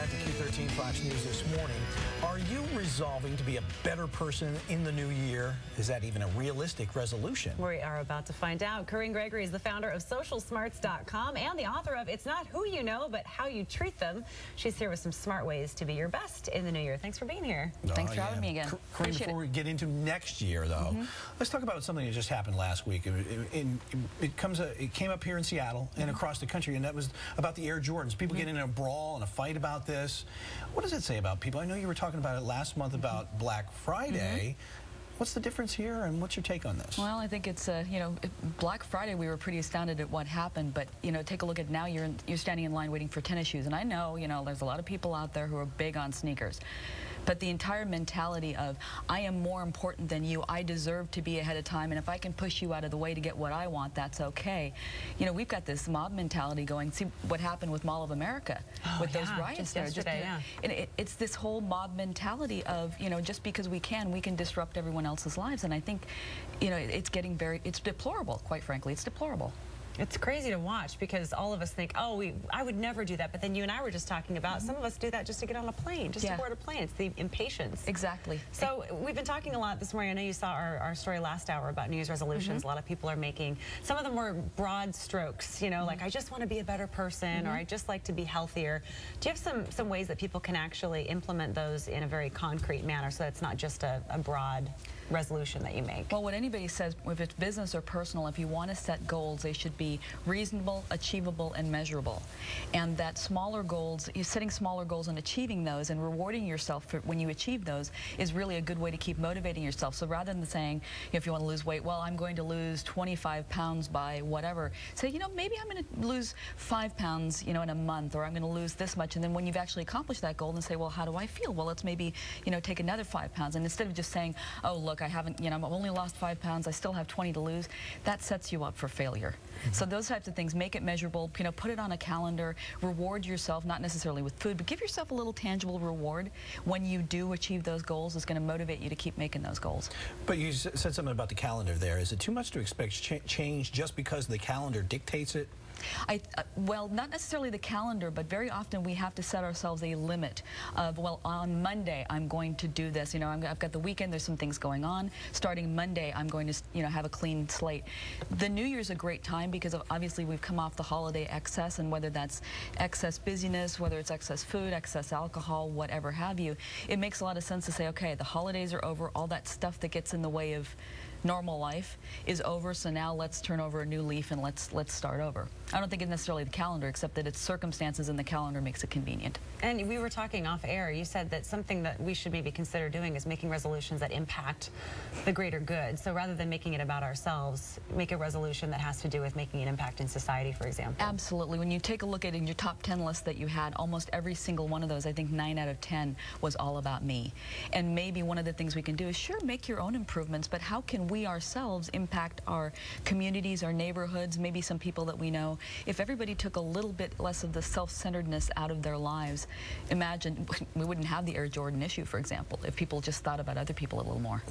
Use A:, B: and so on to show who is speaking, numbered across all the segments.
A: back to Q13 Fox News this morning. Are you resolving to be a better person in the new year? Is that even a realistic resolution?
B: We are about to find out. Corinne Gregory is the founder of SocialSmarts.com and the author of It's Not Who You Know, But How You Treat Them. She's here with some smart ways to be your best in the new year. Thanks for being here.
C: Thanks for having me again.
A: Corinne, before we get into next year, though, let's talk about something that just happened last week. It came up here in Seattle and across the country, and that was about the Air Jordans. People get in a brawl and a fight about this. What does it say about people? I know you were talking about it last month about Black Friday. What's the difference here, and what's your take on this?
C: Well, I think it's, you know, Black Friday, we were pretty astounded at what happened, but, you know, take a look at now, you're standing in line waiting for tennis shoes, and I know, you know, there's a lot of people out there who are big on sneakers, but the entire mentality of, I am more important than you, I deserve to be ahead of time, and if I can push you out of the way to get what I want, that's okay. You know, we've got this mob mentality going. See what happened with Mall of America, with those riots there. And it's this whole mob mentality of, you know, just because we can disrupt everyone else's lives, and I think, you know, it's getting it's deplorable, quite frankly. It's deplorable.
B: It's crazy to watch because all of us think, oh, I would never do that. But then you and I were just talking about some of us do that just to get on a plane, just to board a plane. It's the impatience.
C: Exactly.
B: So we've been talking a lot this morning. I know you saw our story last hour about New Year's resolutions. A lot of people are making some of them more broad strokes, you know, like I just want to be a better person or I just like to be healthier. Do you have some ways that people can actually implement those in a very concrete manner so that it's not just a broad resolution that you make?
C: Well, what anybody says, if it's business or personal, if you want to set goals, they should be reasonable, achievable, and measurable. And that smaller goals, you're setting smaller goals and achieving those and rewarding yourself for when you achieve those is really a good way to keep motivating yourself. So rather than saying, you know, if you want to lose weight, well, I'm going to lose 25 pounds by whatever, say, you know, maybe I'm going to lose 5 pounds, you know, in a month, or I'm going to lose this much. And then when you've actually accomplished that goal, then say, well, how do I feel? Well, let's maybe, you know, take another 5 pounds. And instead of just saying, oh, look, I haven't, you know, I've only lost 5 pounds, I still have 20 to lose, that sets you up for failure. So those types of things, make it measurable, you know, put it on a calendar, reward yourself, not necessarily with food, but give yourself a little tangible reward when you do achieve those goals. It's going to motivate you to keep making those goals.
A: But you said something about the calendar there. Is it too much to expect change just because the calendar dictates it?
C: Well, not necessarily the calendar, but very often we have to set ourselves a limit of, well, on Monday I'm going to do this. You know, I've got the weekend, there's some things going on. Starting Monday, I'm going to, you know, have a clean slate. The New Year's a great time because obviously we've come off the holiday excess, and whether that's excess busyness, whether it's excess food, excess alcohol, whatever have you, it makes a lot of sense to say, okay, the holidays are over, all that stuff that gets in the way of normal life is over, so now let's turn over a new leaf and let's start over. I don't think it's necessarily the calendar, except that it's circumstances in the calendar makes it convenient.
B: And we were talking off air, you said that something that we should maybe consider doing is making resolutions that impact the greater good. So rather than making it about ourselves, make a resolution that has to do with making an impact in society, for example.
C: Absolutely. When you take a look at in your top 10 list that you had, almost every single one of those, I think 9 out of 10 was all about me. And maybe one of the things we can do is, sure, make your own improvements, but how can we ourselves impact our communities, our neighborhoods, maybe some people that we know? If everybody took a little bit less of the self-centeredness out of their lives, imagine we wouldn't have the Air Jordan issue, for example, if people just thought about other people a little more.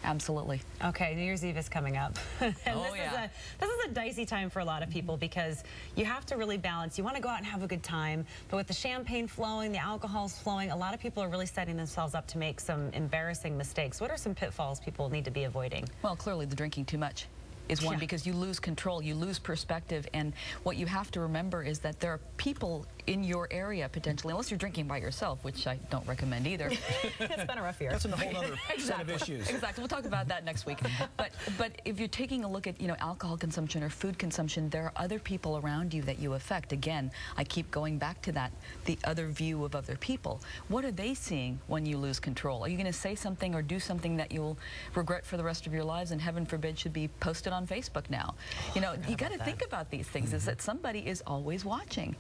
C: Absolutely.
B: Okay, New Year's Eve is coming up. And this is a dicey time for a lot of people because you have to really balance. You want to go out and have a good time, but with the champagne flowing, the alcohol's flowing, a lot of people are really setting themselves up to make some embarrassing mistakes. What are some pitfalls people need to be avoiding?
C: Well, clearly the drinking too much is one, because you lose control, you lose perspective, and what you have to remember is that there are people in your area potentially, unless you're drinking by yourself, which I don't recommend either.
B: It's been a rough year.
A: That's a whole other set of issues.
C: Exactly. We'll talk about that next week. But if you're taking a look at, you know, alcohol consumption or food consumption, there are other people around you that you affect. Again, I keep going back to that, the other view of other people. What are they seeing when you lose control? Are you going to say something or do something that you'll regret for the rest of your lives, and heaven forbid should be posted on Facebook now? You know, you got to think about these things, is that somebody is always watching.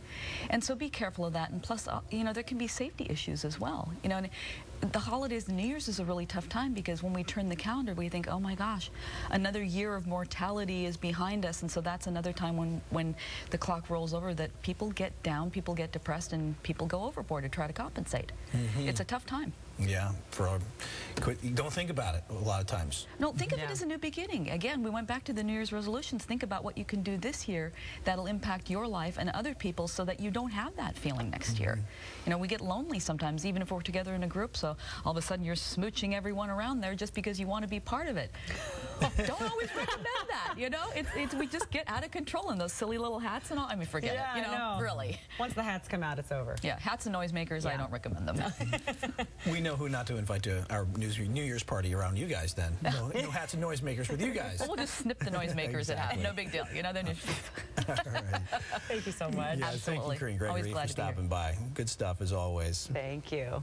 C: And so be careful of that. And plus, you know, there can be safety issues as well. You know, and the holidays, New Year's is a really tough time because when we turn the calendar, we think, oh my gosh, another year of mortality is behind us. And so that's another time when the clock rolls over that people get down, people get depressed, and people go overboard to try to compensate. It's a tough time.
A: Yeah, don't think about it a lot of times.
C: No, think of it as a new beginning. Again, we went back to the New Year's resolutions. Think about what you can do this year that'll impact your life and other people so that you don't have that feeling next year. You know, we get lonely sometimes, even if we're together in a group, so all of a sudden you're smooching everyone around there just because you want to be part of it. Don't always recommend that, you know? We just get out of control in those silly little hats and all. I mean, forget it, you know, really.
B: Once the hats come out, it's over.
C: Yeah, hats and noisemakers, I don't recommend them.
A: We know who not to invite to our New Year's party around you guys then. No hats and noisemakers with you guys.
C: Well, we'll just snip the noisemakers
A: Exactly.
C: in half. No big deal. You know, then
A: All right.
B: Thank you so much.
A: Yeah,
C: Absolutely.
A: thank you, Corinne Gregory,
C: Always glad
A: for
C: to be here.
A: stopping by. Good stuff as always.
B: Thank you.